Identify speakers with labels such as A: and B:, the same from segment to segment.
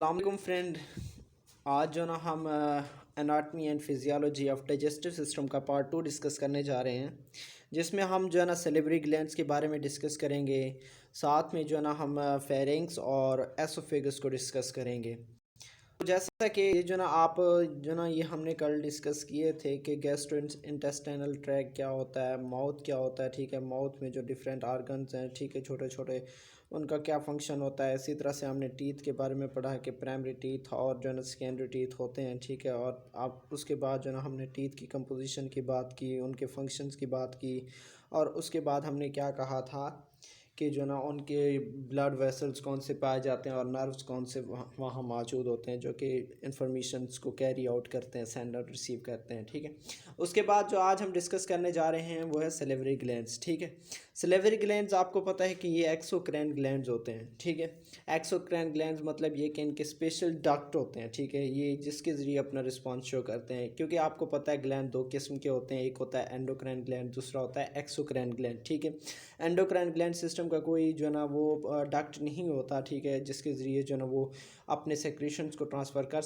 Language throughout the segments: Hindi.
A: अस्सलाम फ्रेंड। आज जो ना हम anatomy and physiology of digestive system का पार्ट 2 डिस्कस करने जा रहे हैं, जिसमें हम जो है ना सेलिब्री ग्लैंड्स के बारे में डिस्कस करेंगे। साथ में जो है ना हम फेरिंग्स और एसोफेगस को डिस्कस करेंगे। तो जैसा कि ये जो ना आप जो ना ये हमने कल डिस्कस किए थे कि गैस्ट्रो इंटेस्टाइनल ट्रैक क्या होता है, माउथ क्या होता है। ठीक है, माउथ में जो डिफरेंट आर्गन्स हैं, ठीक है, छोटे छोटे, उनका क्या फंक्शन होता है। इसी तरह से हमने टीथ के बारे में पढ़ा है कि प्राइमरी टीथ और जो है ना सेकेंडरी टीथ होते हैं। ठीक है, और आप उसके बाद जो ना हमने टीथ की कंपोजिशन की बात की, उनके फंक्शंस की बात की, और उसके बाद हमने क्या कहा था कि जो ना उनके ब्लड वेसल्स कौन से पाए जाते हैं और नर्व्स कौन से वहाँ मौजूद होते हैं, जो कि इंफॉर्मेशंस को कैरी आउट करते हैं, सेंड और रिसीव करते हैं। ठीक है, उसके बाद जो आज हम डिस्कस करने जा रहे हैं वो है सेलेवरी ग्लैंड्स। ठीक है, सेलेवरी ग्लैंड्स आपको पता है कि ये एक्सोक्राइन ग्लैंड्स होते हैं। ठीक है, एक्सोक्राइन ग्लैंड्स मतलब ये कि इनके स्पेशल डक्ट होते हैं। ठीक है, ये जिसके ज़रिए अपना रिस्पॉन्स शो करते हैं, क्योंकि आपको पता है ग्लैंड दो किस्म के होते हैं, एक होता है एंडोक्राइन ग्लैंड, दूसरा होता है एक्सोक्राइन ग्लैंड। ठीक है, एंडोक्राइन ग्लैंड सिस्टम का कोई जो है ना वो डक्ट नहीं होता। ठीक है, जिसके ज़रिए जो है ना वो अपने सेक्रेशंस को ट्रांसफ़र कर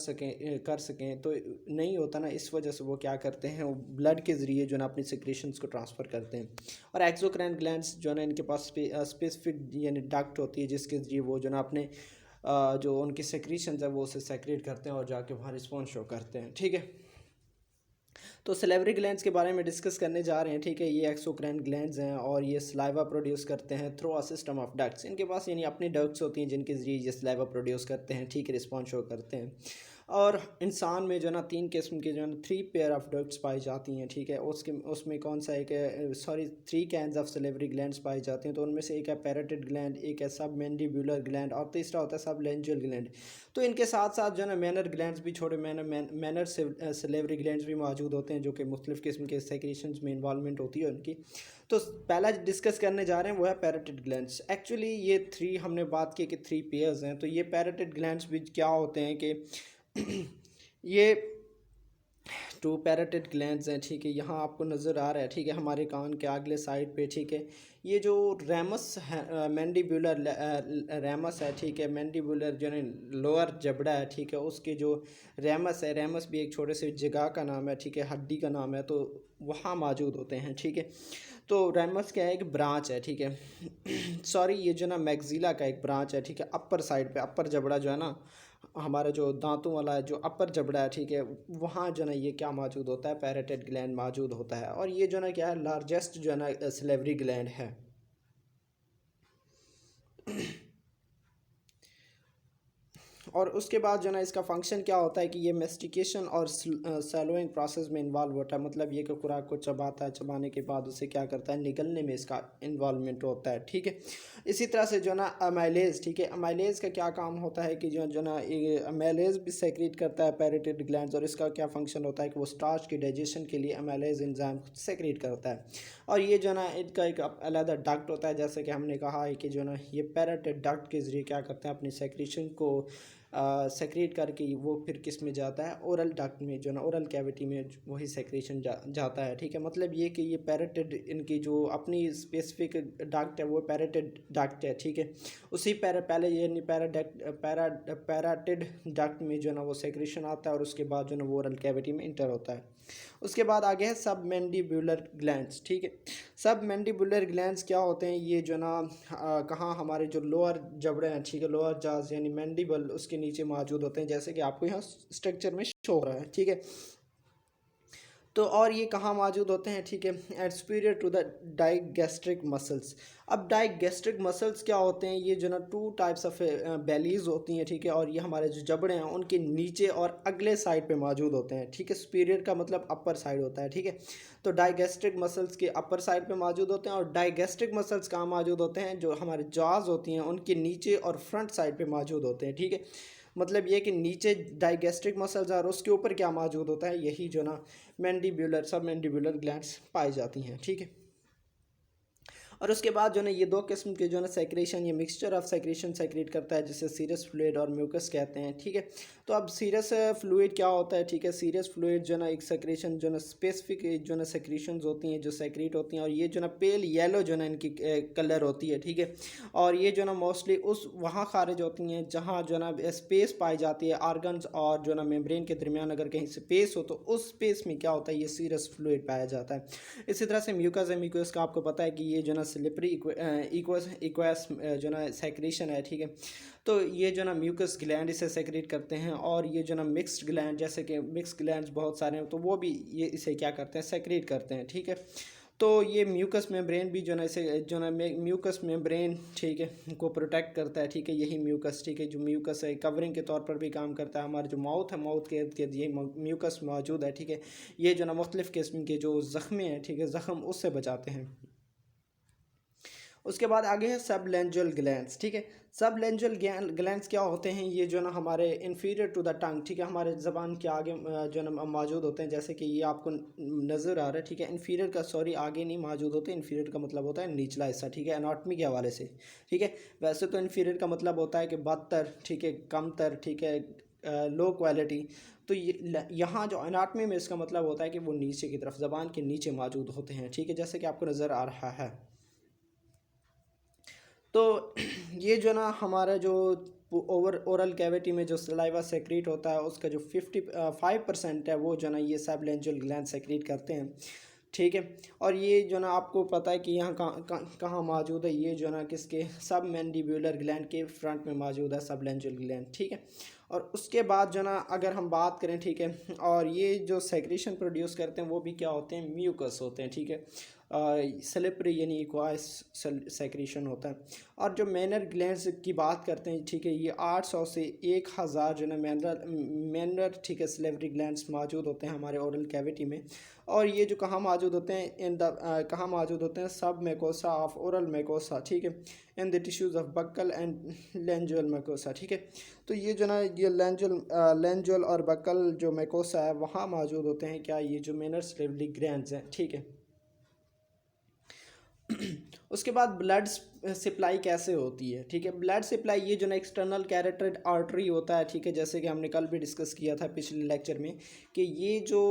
A: सकें तो नहीं होता ना, इस वजह से वो क्या करते हैं, वो ब्लड के ज़रिए जो है ना अपनी सेक्रेशंस को ट्रांसफ़र करते हैं। और एक्सोक्राइन ग्लैंड्स जो है ना इनके पास स्पेसिफिक यानी डक्ट होती है, जिसके ज़रिए वो जो है ना अपने जो उनकी सेक्रेशंस है वो उसे सेक्रेट करते हैं और जाके वहाँ रिस्पॉन्स शो करते हैं। ठीक है, तो सलेवरी ग्लैंड्स के बारे में डिस्कस करने जा रहे हैं। ठीक है, ये एक्सोक्राइन ग्लैंड्स हैं और ये सलाइवा प्रोड्यूस करते हैं through a system of ducts. इनके पास यानी अपनी डक्ट्स होती हैं जिनके ज़रिए ये सलाइवा प्रोड्यूस करते हैं। ठीक है, रिस्पॉन्स शो करते हैं। और इंसान में जो है ना 3 किस्म के जो है ना 3 पेयर ऑफ डक्ट्स पाई जाती हैं। ठीक है, उसके उसमें कौन सा एक है, sorry 3 cans of salivary glands पाई जाती हैं। तो उनमें से एक है पैराटिड ग्लैंड, एक है सब मैंडिबुलर ग्लैंड और तीसरा होता है सब लेंजुअल ग्लैंड। तो इनके साथ साथ जो है ना मैनर ग्लैंड्स भी, छोटे मैनर सलेवरी ग्लैंड्स भी मौजूद होते हैं, जो कि मुख्तलिफ़ किस्म के सेक्रेशंस में इन्वॉल्वमेंट होती है उनकी। तो पहला डिस्कस करने जा रहे हैं वो है पैराटिड ग्लैंड्स। एक्चुअली ये 3 हमने बात की कि 3 पेयर्स हैं। तो ये पैराटिड ग्लैंड्स भी क्या होते हैं कि ये 2 पैराटिड ग्लैंड्स हैं। ठीक है, यहाँ आपको नज़र आ रहा है। ठीक है, हमारे कान के अगले साइड पे। ठीक है, ये जो रैमस है, मैंडिबुलर रैमस है। ठीक है, मैंडिबुलर जो है लोअर जबड़ा है। ठीक है, उसके जो रैमस है, रैमस भी एक छोटे से जगह का नाम है। ठीक है, हड्डी का नाम है, तो वहाँ मौजूद होते हैं। ठीक है, तो रैमस क्या है, एक ब्रांच है। ठीक है सॉरी, ये जो ना मैगजीला का एक ब्रांच है। ठीक है, अपर साइड पे, अपर जबड़ा जो है ना हमारा जो दांतों वाला है, जो अपर जबड़ा है। ठीक है, वहाँ जो ना ये क्या मौजूद होता है, पैराटाइड ग्लैंड मौजूद होता है। और ये जो ना क्या है, लार्जेस्ट जो है ना सलेवरी ग्लैंड है। और उसके बाद जो ना इसका फंक्शन क्या होता है कि ये मेस्टिकेशन और सैलोइंग प्रोसेस में इन्वॉल्व होता है। मतलब ये कि खुराक को चबाता है, चबाने के बाद उसे क्या करता है, निगलने में इसका इन्वॉल्वमेंट होता है। ठीक है, इसी तरह से जो ना अमाइलेज। ठीक है, अमाइलेज का क्या काम होता है कि जो जो ना अमाइलेज भी सेक्रेट करता है पैराटाइड ग्लैंड्स, और इसका क्या फंक्शन होता है कि वो स्टार्च के डाइजेशन के लिए अमाइलेज एंजाइम सेक्रेट करता है। और ये जो ना इनका एक अलग डक्ट होता है, जैसे कि हमने कहा है कि जो ना ये पैराटाइड डक्ट के ज़रिए क्या करते हैं, अपनी सेक्रेशन को सेक्रेट करके वो फिर किस में जाता है, ओरल डक्ट में, जो ना ओरल कैविटी में वही सेक्रेशन जाता है। ठीक है, मतलब ये कि ये पैराटिड इनकी जो अपनी स्पेसिफिक डक्ट है वो पैराटिड डक्ट है। ठीक है, उसी पहले ये नहीं पैराटिड डक्ट में जो ना वो सेक्रेशन आता है और उसके बाद जो ना वो ओरल कैविटी में इंटर होता है। उसके बाद आगे है सब मैंडिबुलर ग्लैंड्स। ठीक है, सब मैंडिबुलर ग्लैंड्स क्या होते हैं, ये जो ना कहाँ हमारे जो लोअर जबड़े हैं। ठीक है, लोअर जाज यानी मैंडिबल उसके नीचे मौजूद होते हैं, जैसे कि आपको यहाँ स्ट्रक्चर में शो हो रहा है। ठीक है, तो और ये कहाँ मौजूद होते हैं। ठीक है, at superior to the digastric muscles. अब डाइगैस्ट्रिक मसल्स क्या होते हैं, ये जो ना 2 टाइप्स ऑफ बेलीज होती हैं। ठीक है, और ये हमारे जो जबड़े हैं उनके नीचे और अगले साइड पे मौजूद होते हैं। ठीक है, सुपीरियर का मतलब अपर साइड होता है। ठीक है, तो डाइगैस्ट्रिक मसल्स के अपर साइड पे मौजूद होते हैं, और डाइगैस्ट्रिक मसल्स कहाँ मौजूद होते हैं, जो हमारे जॉज होती हैं उनके नीचे और फ्रंट साइड पे मौजूद होते हैं। ठीक है, मतलब ये कि नीचे डाइगैस्ट्रिक मसल्स और उसके ऊपर क्या मौजूद होता है, यही जो ना मैंडिबुलर सब मैंडिबुलर ग्लैंड्स पाई जाती हैं। ठीक है, और उसके बाद जो है ना ये दो किस्म के जो है ना सेक्रेशन, ये मिक्सचर ऑफ सेक्रेशन सेक्रेट करता है, जिसे सीरस फ्लूइड और म्यूकस कहते हैं। ठीक है, तो अब सीरस फ्लूइड क्या होता है? ठीक है, सीरस फ्लूइड जो है ना एक सेक्रेशन जो है ना स्पेसिफिक जो है ना सेक्रेशंस होती हैं जो सेक्रेट होती हैं, और ये जो है ना पेल येलो जो है ना इनकी कलर होती है। ठीक है, और ये जो है ना मोस्टली उस वहाँ खारिज होती हैं जहाँ जो है ना स्पेस पाई जाती है आर्गन्स और जो है ना मेम्ब्रेन के दरमियान अगर कहीं स्पेस हो तो उस स्पेस में क्या होता है, ये सीरस फ्लूइड पाया जाता है। इसी तरह से म्यूकस है, म्यूकस का आपको पता है कि ये जो ना स्लिपरी इक्वस जो ना सेक्रेशन है। ठीक है, तो ये जो ना म्यूकस ग्लैंड इसे सेक्रेट करते हैं, और ये जो ना मिक्स्ड ग्लैंड, जैसे कि मिक्स ग्लैंड्स बहुत सारे हैं तो वो भी ये इसे क्या करते हैं, सेक्रेट करते हैं। ठीक है, तो ये म्यूकस मेम्ब्रेन भी जो ना इसे जो ना म्यूकस मेम्ब्रेन, ठीक है, को प्रोटेक्ट करता है। ठीक है, यही म्यूकस, ठीक है, जो म्यूकस है कवरिंग के तौर पर भी काम करता है। हमारा जो माउथ है, माउथ के इर्द गिर्द ये म्यूकस मौजूद है। ठीक है, ये जो ना मुख्तलिफ़ किस्म के जो ज़ख्मे हैं, ठीक है, ज़ख्म उससे बचाते हैं। उसके बाद आगे है सब लेंजुअल ग्लैंड्स। ठीक है, सब लेंजुअल ग्लैंड्स क्या होते हैं? ये जो ना हमारे इन्फीरियर टू द टंग, ठीक है, हमारे ज़बान के आगे जो ना मौजूद होते हैं, जैसे कि ये आपको नज़र आ रहा है। ठीक है, इन्फीरियर का सॉरी आगे नहीं मौजूद होते, इन्फीरियर का मतलब होता है निचला हिस्सा। ठीक है, एनाटॉमी के हवाले से। ठीक है, वैसे तो इन्फीरियर का मतलब होता है कि बदतर, ठीक है, कमतर, ठीक है, लो क्वालिटी। तो ये यहाँ जो एनाटॉमी में इसका मतलब होता है कि वो नीचे की तरफ ज़बान के नीचे मौजूद होते हैं। ठीक है, जैसे कि आपको नज़र आ रहा है। तो ये जो ना हमारा जो ओरल कैविटी में जो सलाइवा सेक्रेट होता है उसका जो 55% है वो जो ना ये सब लेंजुअल ग्लैंड सेक्रेट करते हैं। ठीक है, और ये जो ना आपको पता है कि यहाँ कहाँ मौजूद है, ये जो ना किसके सब मैंडिब्यूलर ग्लैंड के फ्रंट में मौजूद है सब लेंजुअल ग्लैंड। ठीक है, और उसके बाद जो ना अगर हम बात करें, ठीक है, और ये जो सेक्रेशन प्रोड्यूस करते हैं वो भी क्या होते हैं, म्यूकस होते हैं। ठीक है, स्लिपरी यानी इक्वाइस सेक्रेशन होता है। और जो मैनर ग्लैंड्स की बात करते हैं, ठीक है, ये 800 से 1000 जो है मैनर ठीक है स्लिपरी ग्लैंड्स मौजूद होते हैं हमारे ओरल कैविटी में। और ये जो कहाँ मौजूद होते हैं, इन द कहाँ मौजूद होते हैं, सब मेकोसा ऑफ ओरल मेकोसा। ठीक है, in the tissues of buccal and lingual mucosa. ठीक है, तो ये जो ना ये लेंजुअल और बक्कल जो मेकोसा है वहाँ मौजूद होते हैं क्या, ये जो मैनर स्लिपरी ग्लैंड्स हैं। ठीक है, उसके बाद ब्लड सप्लाई कैसे होती है? ठीक है, ब्लड सप्लाई ये जो ना एक्सटर्नल कैरोटिड आर्टरी होता है। ठीक है, जैसे कि हमने कल भी डिस्कस किया था पिछले लेक्चर में कि ये जो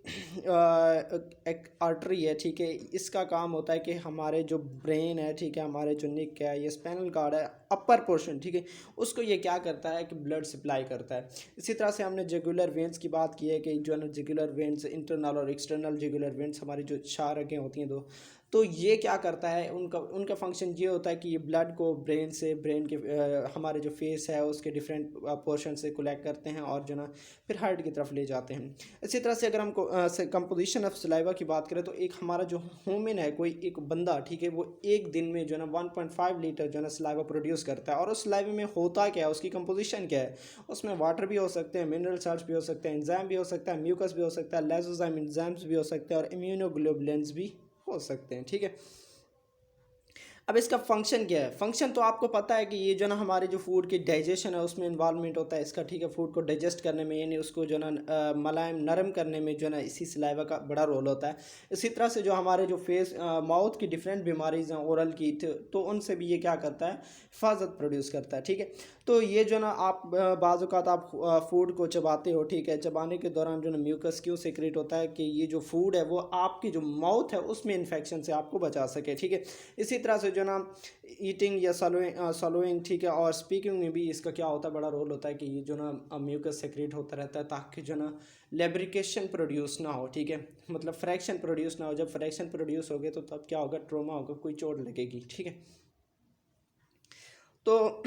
A: एक आर्टरी है, ठीक है, इसका काम होता है कि हमारे जो ब्रेन है, ठीक है, हमारे जो निक है, ये स्पाइनल कार्ड है, अपर पोर्शन, ठीक है, उसको ये क्या करता है कि ब्लड सप्लाई करता है। इसी तरह से हमने जुगुलर वेंस की बात की है कि जो है ना जुगुलर वेंस, इंटरनल और एक्सटर्नल जुगुलर वेंस, हमारी जो चार रगें होती हैं दो, तो ये क्या करता है, उनका उनका फंक्शन ये होता है कि ये ब्लड को ब्रेन से, ब्रेन के हमारे जो फेस है उसके डिफरेंट पोर्शन से कलेक्ट करते हैं और जो ना फिर हार्ट की तरफ ले जाते हैं। इसी तरह से अगर हम कंपोजिशन ऑफ सलाइवा की बात करें तो एक हमारा जो ह्यूमन है, कोई एक बंदा, ठीक है, वो एक दिन में जो ना 1.5 लीटर जो ना सलाइवा प्रोड्यूस करता है। और उस सलाइवा में होता क्या है, उसकी कंपोजिशन क्या है? उसमें वाटर भी हो सकते हैं, मिनरल साल्ट्स भी हो सकते हैं, एंजाइम भी हो सकता है, म्यूकस भी हो सकता है, लाइसोजाइम एंजाइम्स भी हो सकते हैं, और इम्यूनोग्लोबुलिन्स भी हो सकते हैं। ठीक है, अब इसका फंक्शन क्या है? फंक्शन तो आपको पता है कि ये जो ना हमारे जो फूड की डाइजेशन है उसमें इन्वॉल्वमेंट होता है इसका। ठीक है, फूड को डाइजेस्ट करने में, यानी उसको जो ना मलायम नरम करने में जो ना इसी सलाइवा का बड़ा रोल होता है। इसी तरह से जो हमारे जो फेस माउथ की डिफरेंट बीमारीज हैं ओरल की, तो उनसे भी ये क्या करता है, हिफाजत प्रोड्यूस करता है। ठीक है, तो ये जो ना आप बाज़ औक़ात आप फूड को चबाते हो, ठीक है, चबाने के दौरान जो ना म्यूकस क्यों सीक्रेट होता है कि ये जो फूड है वो आपकी जो माउथ है उसमें इन्फेक्शन से आपको बचा सके। ठीक है, इसी तरह से जो ना ईटिंग या सॉलोइंग, ठीक है, और स्पीकिंग में भी इसका क्या होता है, बड़ा रोल होता है कि ये जो ना म्यूकस सेक्रेट होता रहता है ताकि जो ना लेब्रिकेशन प्रोड्यूस ना हो। ठीक है, मतलब फ्रैक्शन प्रोड्यूस ना हो। जब फ्रैक्शन प्रोड्यूस हो गए तो तब क्या होगा, ट्रोमा होगा, कोई चोट लगेगी। ठीक है, तो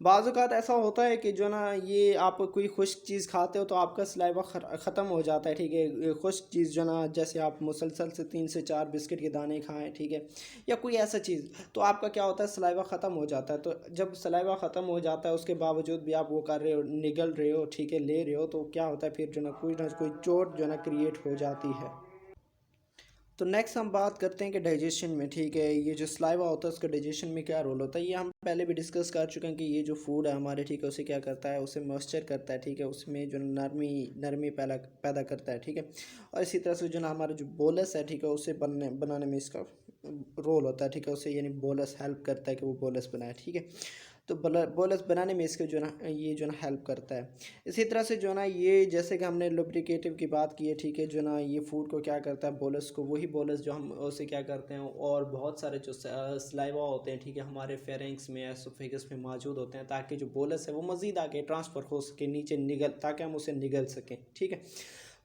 A: बाज़ औक़ात ऐसा होता है कि जो ना ये आप कोई खुश्क चीज़ खाते हो तो आपका सलाइवा ख़त्म हो जाता है। ठीक है, खुश्क चीज़ जो ना, जैसे आप मुसलसल से 3 से 4 बिस्किट के दाने खाएं, ठीक है, या कोई ऐसा चीज़, तो आपका क्या होता है, सलाइवा ख़त्म हो जाता है। तो जब सलाइवा ख़त्म हो जाता है उसके बावजूद भी आप वो कर रहे हो, निगल रहे हो, ठीक है, ले रहे हो, तो क्या होता है फिर जो ना कोई चोट जो ना क्रिएट हो जाती है। तो नेक्स्ट हम बात करते हैं कि डाइजेशन में, ठीक है, ये जो सलाइवा होता है उसका डाइजेशन में क्या रोल होता है, ये हम पहले भी डिस्कस कर चुके हैं कि ये जो फूड है हमारे, ठीक है, उसे क्या करता है, उसे मॉइस्चर करता है। ठीक है, उसमें जो नरमी नरमी पैदा करता है। ठीक है, और इसी तरह से जो ना हमारा जो बोलस है, ठीक है, उसे बनाने में इसका रोल होता है, ठीक है, उसे यानी बोलस हेल्प करता है कि वो बोलस बनाए, ठीक है। तो बोलस बनाने में इसके जो ना ये जो ना हेल्प करता है। इसी तरह से जो ना ये जैसे कि हमने लुब्रिकेटिव की बात की है, ठीक है, जो ना ये फूड को क्या करता है, बोलस को, वही बोलस जो हम उसे क्या करते हैं, और बहुत सारे जो सलाइवा होते हैं, ठीक है, हमारे फेरेंक्स में, एसोफेगस में मौजूद होते हैं, ताकि जो बोलस है वो मज़ीद आगे ट्रांसफ़र हो सके नीचे निगल, ताकि हम उसे निगल सकें, ठीक है।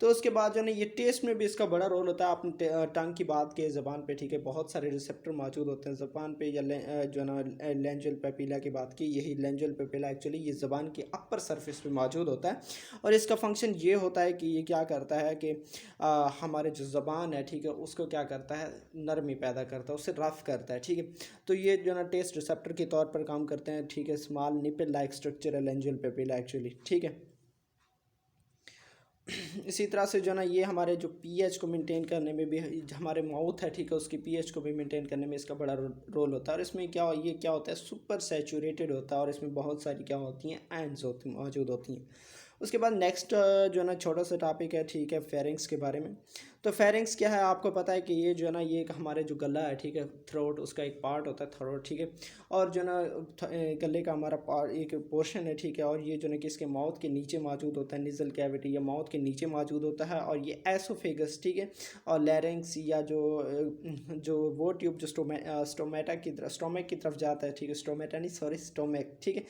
A: तो उसके बाद जो है ये टेस्ट में भी इसका बड़ा रोल होता है। आपने टंग की बात की ज़बान पे, ठीक है, बहुत सारे रिसेप्टर मौजूद होते हैं ज़बान पे, या जो ना लेंजुल पेपिला की बात की, यही लेंजुल पेपिला एक्चुअली ये ज़बान की अपर सरफेस पे मौजूद होता है, और इसका फंक्शन ये होता है कि ये क्या करता है कि हमारे जो ज़बान है, ठीक है, उसको क्या करता है, नरमी पैदा करता है, उसे रफ़ करता है, ठीक है। तो ये जो ना टेस्ट रिसेप्टर के तौर पर काम करते हैं, ठीक है। स्मॉल निपल लाइक स्ट्रक्चर है लेंजुल पेपिला एक्चुअली, ठीक है। इसी तरह से जो ना ये हमारे जो पीएच को मेंटेन करने में भी, हमारे माउथ है, ठीक है, उसकी पीएच को भी मेंटेन करने में इसका बड़ा रोल होता है। और इसमें ये क्या होता है, सुपर सैचुरेटेड होता है, और इसमें बहुत सारी क्या होती हैं, एंड्स मौजूद होती हैं। उसके बाद नेक्स्ट जो ना छोटा सा टॉपिक है, ठीक है, फेरिंग्स के बारे में। तो फेरिंग्स क्या है, आपको पता है कि ये जो ना ये एक हमारे जो गला है, ठीक है, थ्रोट, उसका एक पार्ट होता है थ्रोट, ठीक है। और जो ना गले का हमारा पार्ट एक पोर्शन है, ठीक है, और ये जो ना किसके माउथ के नीचे मौजूद होता है, निजल कैविटी या माउथ के नीचे मौजूद होता है, और ये एसोफेगस, ठीक है, और लैरिंग्स या जो वो ट्यूब जो स्टोमेक की तरफ जाता है, ठीक है, स्टोमेटा नहीं, सॉरी, स्टोमेक, ठीक है,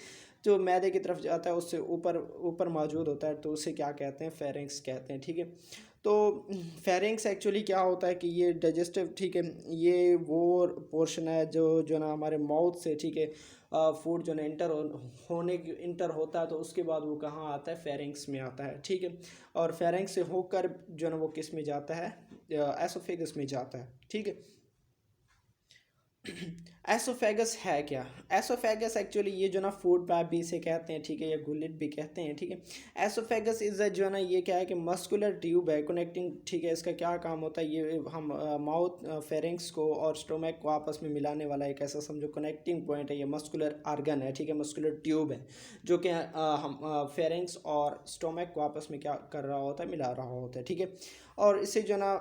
A: जो मैदे की तरफ जाता है उससे ऊपर ऊपर मौजूद होता है, तो उसे क्या कहते हैं, फेरिंग्स कहते हैं, ठीक है। तो फेरिंग्स एक्चुअली क्या होता है कि ये डाइजेस्टिव, ठीक है, ये वो पोर्शन है जो ना हमारे माउथ से, ठीक है, फूड जो ना इंटर होता है, तो उसके बाद वो कहाँ आता है, फेरिंग्स में आता है, ठीक है। और फेरिंग्स से होकर जो ना वो किस में जाता है, एसोफेगस में जाता है, ठीक है। एसोफेगस है क्या, एसोफेगस एक्चुअली ये जो ना फूड पाइप भी इसे कहते हैं, ठीक है, या गुलिट भी कहते हैं, ठीक है। एसोफेगस इज जो है ना ये क्या है कि मस्कुलर ट्यूब है कनेक्टिंग, ठीक है। इसका क्या काम होता है, ये हम माउथ फेरिंग्स को और स्टोमक को आपस में मिलाने वाला एक ऐसा समझो कनेक्टिंग पॉइंट है, ये मस्कुलर आर्गन है, ठीक है, मस्कुलर ट्यूब है, जो कि हम फेरिंग्स और स्टोमक को आपस में क्या कर रहा होता है, मिला रहा होता है, ठीक है। और इसे जो ना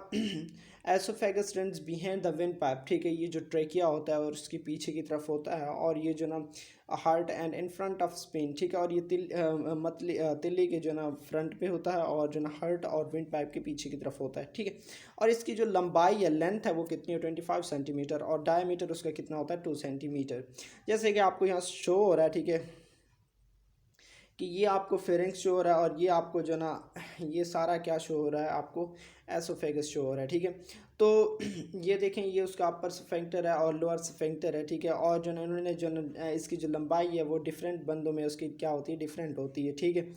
A: oesophagus runs behind the wind pipe, ठीक है, ये जो ट्रेकिया होता है और उसके पीछे की तरफ होता है, और ये जो ना heart and in front of Spain, ठीक है, और ये तिल्ली के जो ना फ्रंट पे होता है, और जो ना हार्ट और विंड पाइप के पीछे की तरफ होता है, ठीक है। और इसकी जो लंबाई या लेंथ है वो कितनी है, 25 सेंटीमीटर, और डायमीटर उसका कितना होता है, 2 सेंटीमीटर। जैसे कि आपको यहाँ शो हो रहा है, ठीक है, कि ये आपको फेरिंग्स शो हो रहा है, और ये आपको जो ना ये सारा क्या शो हो रहा है, आपको एसोफेगस शो हो रहा है, ठीक है। तो ये देखें, ये उसका अपर स्फिंक्टर है और लोअर स्फिंक्टर है, ठीक है। और जो ना इन्होंने जो ना इसकी जो लंबाई है वो डिफरेंट बंदों में उसकी क्या होती है, डिफरेंट होती है, ठीक है।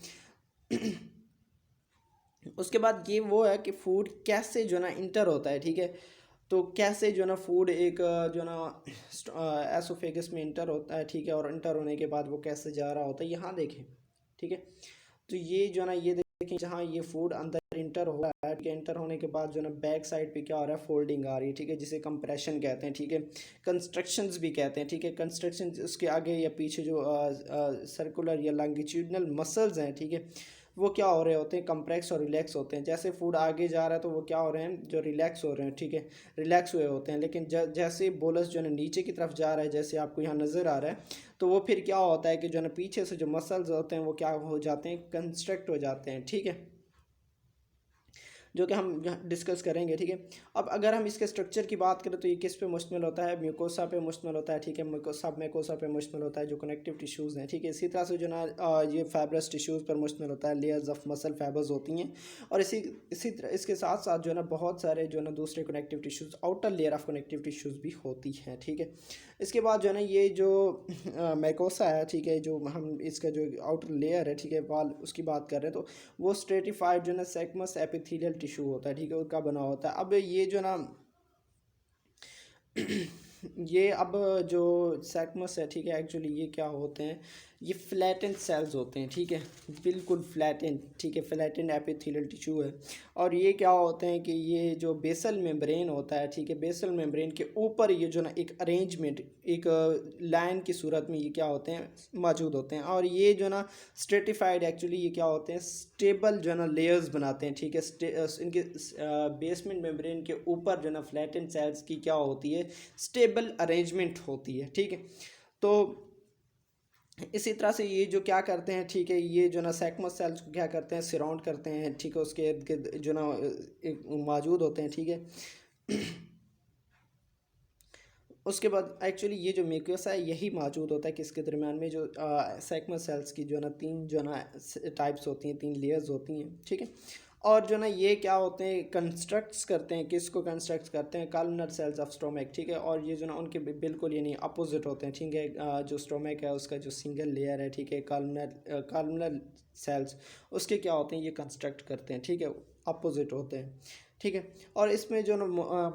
A: उसके बाद ये वो है कि फूड कैसे जो ना इंटर होता है, ठीक है। तो कैसे जो ना फूड एक जो ना एसोफेगस में इंटर होता है, ठीक है, और इंटर होने के बाद वो कैसे जा रहा होता है, यहाँ देखें, ठीक है। तो ये जो ना ये देखें, जहाँ ये फूड अंदर इंटर हो रहा है, ठीक है, इंटर होने के बाद जो ना बैक साइड पे क्या हो रहा है, फोल्डिंग आ रही है, ठीक है, जिसे कंप्रेशन कहते हैं, ठीक है, कंस्ट्रक्शंस भी कहते हैं, ठीक है। कंस्ट्रक्शन उसके आगे या पीछे जो सर्कुलर या लॉन्गिट्यूडनल मसल्स हैं, ठीक है, वो क्या हो रहे होते हैं, कंप्रेक्स और रिलैक्स होते हैं। जैसे फूड आगे जा रहा है तो वो क्या हो रहे हैं, जो रिलैक्स हो रहे हैं, ठीक है, रिलैक्स हुए होते हैं। लेकिन जैसे बोलस जो है नीचे की तरफ जा रहा है, जैसे आपको यहाँ नज़र आ रहा है, तो वो फिर क्या होता है कि जो है पीछे से जो मसल्स होते हैं वो क्या हो जाते हैं, कंस्ट्रक्ट हो जाते हैं, ठीक है, जो कि हम डिस्कस करेंगे, ठीक है। अब अगर हम इसके स्ट्रक्चर की बात करें तो ये किस पे मुश्तमिल होता है, म्यूकोसा पे मुश्तमिल होता है, ठीक है, सब म्यूकोसा पे मुश्तमिल होता है, जो कनेक्टिव टिश्यूज़ हैं, ठीक है। इसी तरह से जो ना ये फाइब्रस टिश्यूज़ पर मुश्तमिल होता है, लेयर्स ऑफ मसल फाइबर्स होती हैं। और इसी तरह इसके साथ साथ जो है ना बहुत सारे जो है ना दूसरे connective tissues, outer layer of connective tissues भी होती हैं, ठीक है। इसके बाद जो है ना ये जो मैकोसा है, ठीक है, जो हम इसका जो आउटर लेयर है, ठीक है, वाल, उसकी बात कर रहे हैं, तो वो स्ट्रेटिफाइड जो है ना सेक्मस एपिथेलियल टिश्यू होता है, ठीक है, उसका बना होता है। अब ये जो ना ये अब जो सेक्मस है, ठीक है, एक्चुअली ये क्या होते हैं ये फ्लैटेंड सेल्स होते हैं, ठीक है, बिल्कुल फ्लैटेंड, ठीक है, फ्लैटेंड एपिथेलियल टिश्यू है। और ये क्या होते हैं कि ये जो बेसल मेम्ब्रेन होता है, ठीक है, बेसल मेम्ब्रेन के ऊपर ये जो ना एक अरेंजमेंट, एक लाइन की सूरत में ये क्या होते हैं, मौजूद होते हैं। और ये जो ना स्ट्रेटिफाइड, एक्चुअली ये क्या होते हैं, स्टेबल जो ना लेयर्स बनाते हैं, ठीक है। इनके बेसमेंट मेम्ब्रेन के ऊपर जो ना फ्लैटेंड सेल्स की क्या होती है, स्टेबल अरेंजमेंट होती है, ठीक है। तो इसी तरह से ये जो क्या करते हैं, ठीक है, ये जो ना सेक्मस सेल्स को क्या करते हैं, सराउंड करते हैं, ठीक है, उसके इर्द गिर्द जो ना मौजूद होते हैं, ठीक है। उसके बाद एक्चुअली ये जो म्यूकोसा है यही मौजूद होता है किसके दरमियान में, जो सेक्मस सेल्स की जो ना तीन जो ना टाइप्स होती हैं, तीन लेयर्स होती हैं, ठीक है। और जो ना ये क्या होते हैं, कंस्ट्रक्ट्स करते हैं, किसको कंस्ट्रक्ट करते हैं, कॉलमनर सेल्स ऑफ स्टोमक, ठीक है। और ये जो ना उनके बिल्कुल यानी अपोजिट होते हैं, ठीक है। जो स्टोमक है उसका जो सिंगल लेयर है, ठीक है, कॉलमनर सेल्स उसके क्या होते हैं, ये कंस्ट्रक्ट करते हैं, ठीक है, अपोजिट होते हैं, ठीक है। और इसमें जो ना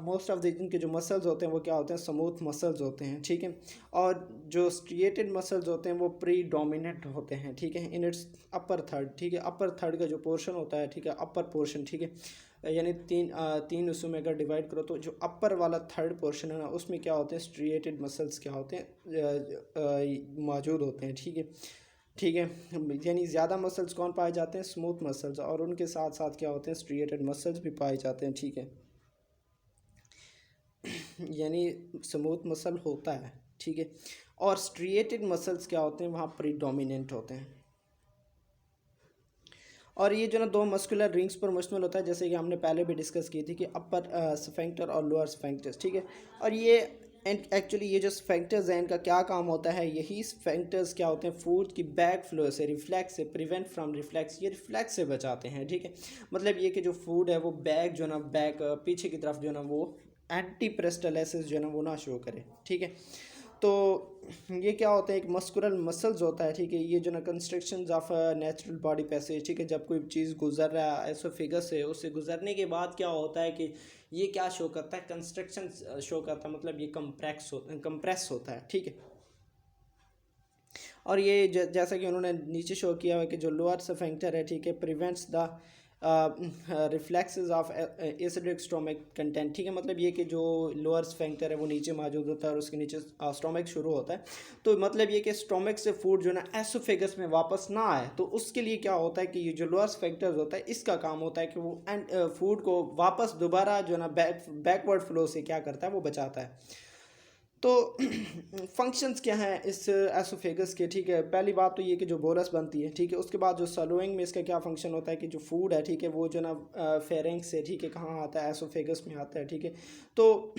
A: मोस्ट ऑफ द इनके जो मसल्स होते हैं वो क्या होते हैं, स्मूथ मसल्स होते हैं, ठीक है। और जो स्ट्रिएटेड मसल्स होते हैं वो प्री डोमिनेंट होते हैं, ठीक है, इन इट्स अपर थर्ड, ठीक है। अपर थर्ड का जो पोर्शन होता है, ठीक है, अपर पोर्शन, ठीक है, यानी तीन हिस्सों में अगर डिवाइड करो तो जो अपर वाला थर्ड पोर्शन है ना उसमें क्या होते हैं, स्ट्रिएटेड मसल्स क्या होते हैं, मौजूद होते हैं, ठीक है, ठीक है। यानी ज़्यादा मसल्स कौन पाए जाते हैं, स्मूथ मसल्स, और उनके साथ साथ क्या होते हैं, स्ट्रिएटेड मसल्स भी पाए जाते हैं, ठीक है। यानी स्मूथ मसल होता है, ठीक है, और स्ट्रिएटेड मसल्स क्या होते हैं, वहाँ प्रीडोमिनेंट होते हैं। और ये जो ना दो मस्कुलर रिंग्स पर मुश्तमिल होता है, जैसे कि हमने पहले भी डिस्कस की थी कि अपर स्फिंक्टर और लोअर स्फिंक्टर्स, ठीक है। और ये एक्चुअली ये जो स्फिंक्टर्स हैं इनका क्या काम होता है, यही स्फिंक्टर्स क्या होते हैं, फूड की बैक फ्लो से, रिफ्लेक्स से, प्रिवेंट फ्रॉम रिफ्लेक्स, ये रिफ्लेक्स से बचाते हैं, ठीक है। मतलब ये कि जो फूड है वो बैक जो ना बैक पीछे की तरफ जो ना वो एंटी प्रेस्टलेसिस जो ना वो ना शो करे, ठीक है। तो ये क्या होता है, एक मस्कुलर मसल्स होता है, ठीक है। ये जो ना construction of natural body passage, ठीक है, जब कोई चीज़ गुजर रहा है एसोफेगस से, उससे गुजरने के बाद क्या होता है कि ये क्या शो करता है, कंस्ट्रक्शन शो करता है, मतलब ये कंप्रेस होता है, ठीक है। और ये जैसा कि उन्होंने नीचे शो किया हुआ कि जो लोअर स्फिंक्टर है, ठीक है, prevents the reflexes of acidic stomach content, ठीक है। मतलब ये कि जो लोअर स्फिंक्टर है वो नीचे मौजूद होता है और उसके नीचे स्टोमक शुरू होता है। तो मतलब ये कि स्टोमक से फूड जो ना एसोफेगस में वापस ना आए, तो उसके लिए क्या होता है कि ये जो लोअर स्फिंक्टर होता है इसका काम होता है कि वो फूड को वापस दोबारा जो ना बैकवर्ड फ्लो से क्या करता है, वो बचाता है। तो फंक्शंस क्या हैं इस एसोफेगस के, ठीक है। पहली बात तो ये कि जो बोरस बनती है, ठीक है। उसके बाद जो सलोइंग में इसका क्या फंक्शन होता है कि जो फूड है, ठीक है, वो जो ना फेरेंक्स से, ठीक है, कहाँ आता है, एसोफेगस में आता है, ठीक है। तो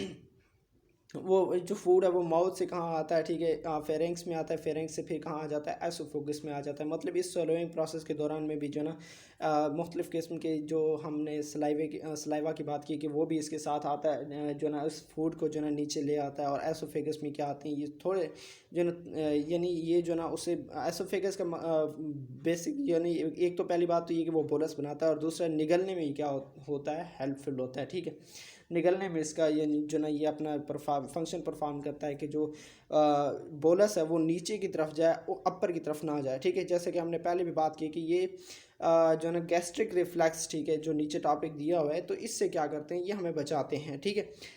A: वो जो फूड है वो माउथ से कहाँ आता है, ठीक है, फेरेंक्स में आता है, फेरेंक्स से फिर कहाँ आ जाता है, एसोफेगस में आ जाता है। मतलब इस सोलोइंग प्रोसेस के दौरान में भी जो ना मुख्तलिफ़ किस्म के जो हमने सलाइवा की बात की कि वो भी इसके साथ आता है, जो ना इस फूड को जो ना नीचे ले आता है। और एसोफेगस में क्या आती हैं, ये थोड़े जो ना यानी ये जो ना उसे एसोफेगस का बेसिक यानी एक तो पहली बात तो ये कि वो बोलस बनाता है, और दूसरा निगलने में क्या होता है, हेल्पफुल होता है, ठीक है। निगलने में इसका ये जो ना ये अपना फंक्शन परफॉर्म करता है कि जो बोलस है वो नीचे की तरफ जाए, वो अपर की तरफ ना जाए, ठीक है। जैसे कि हमने पहले भी बात की कि ये जो ना गैस्ट्रिक रिफ्लेक्स, ठीक है, जो नीचे टॉपिक दिया हुआ है, तो इससे क्या करते हैं, ये हमें बचाते हैं, ठीक है।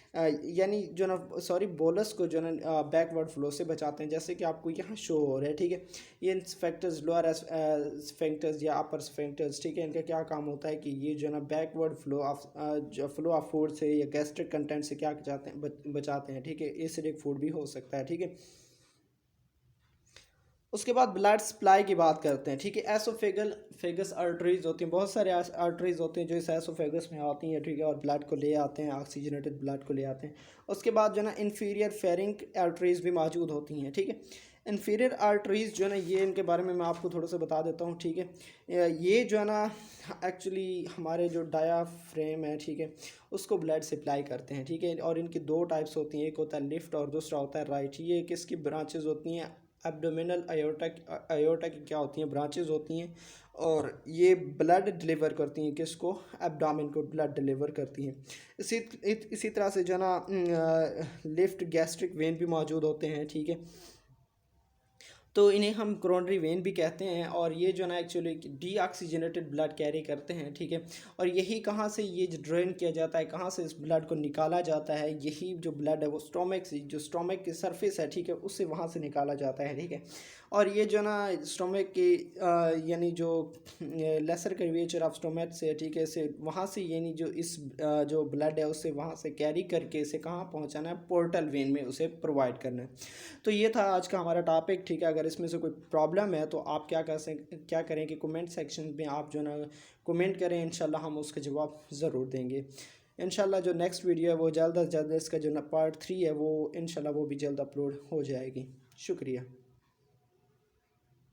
A: यानी जो ना सॉरी बोलस को जो ना बैकवर्ड फ्लो से बचाते हैं, जैसे कि आपको यहाँ शो हो रहा है, ठीक है। ये स्फिंक्टर्स, लोअर स्फिंक्टर्स या अपर स्फिंक्टर्स, ठीक है, इनका क्या काम होता है कि ये जो ना बैकवर्ड फ्लो ऑफ फूड से या गैस्ट्रिक कंटेंट से क्या बचाते हैं, बचाते हैं, ठीक है। एसिडिक फूड भी हो सकता है, ठीक है। उसके बाद ब्लड सप्लाई की बात करते हैं, ठीक है। फेगस आर्टरीज होती हैं, बहुत सारे आर्टरीज होते हैं जो इस एसोफेगस में आती हैं, ठीक है, और ब्लड को ले आते हैं, ऑक्सीजनेटेड ब्लड को ले आते हैं। उसके बाद जो ना इन्फीरियर फेरिंग आर्टरीज भी मौजूद होती हैं, ठीक है। इन्फीरियर आर्टरीज जो है ना, ये इनके बारे में मैं आपको थोड़ा सा बता देता हूँ, ठीक है। ये जो है ना एक्चुअली हमारे जो डायाफ्रेम है, ठीक है, उसको ब्लड सप्लाई करते हैं, ठीक है। और इनकी दो टाइप्स होती हैं, एक होता है लेफ़्ट और दूसरा होता है राइट। ये किसकी ब्रांचेज होती हैं, एब्डोमिनल आयोटा की क्या होती हैं, ब्रांचेज होती हैं। और ये ब्लड डिलीवर करती हैं, किसको, एब्डामिन को ब्लड डिलीवर करती हैं। इसी तरह से जो है ना लेफ्ट गैस्ट्रिक वेन भी मौजूद होते हैं, ठीक है। तो इन्हें हम कोरोनरी वेन भी कहते हैं। और ये जो ना एक्चुअली डीऑक्सीजनेटेड ब्लड कैरी करते हैं, ठीक है। और यही कहाँ से ये जो ड्रेन किया जाता है, कहाँ से इस ब्लड को निकाला जाता है, यही जो ब्लड है वो स्टोमक से, जो स्टोमक की सरफेस है, ठीक है, उससे वहाँ से निकाला जाता है, ठीक है। और ये जो ना स्टोमक की यानी जो लेसर कर्वेचर ऑफ स्टोमक से, ठीक है, से वहाँ से यानी जो इस जो ब्लड है उसे वहाँ से कैरी करके इसे कहाँ पहुँचाना है, पोर्टल वेन में उसे प्रोवाइड करना है। तो ये था आज का हमारा टॉपिक, ठीक है। अगर इसमें से कोई प्रॉब्लम है तो आप क्या करें कि कमेंट सेक्शन में आप जो ना कमेंट करें, इंशाल्लाह हम उसका जवाब ज़रूर देंगे। इंशाल्लाह जो नेक्स्ट वीडियो है वो जल्द अज जल्द, इसका जो ना पार्ट 3 है वो इंशाल्लाह वो भी जल्द अपलोड हो जाएगी। शुक्रिया।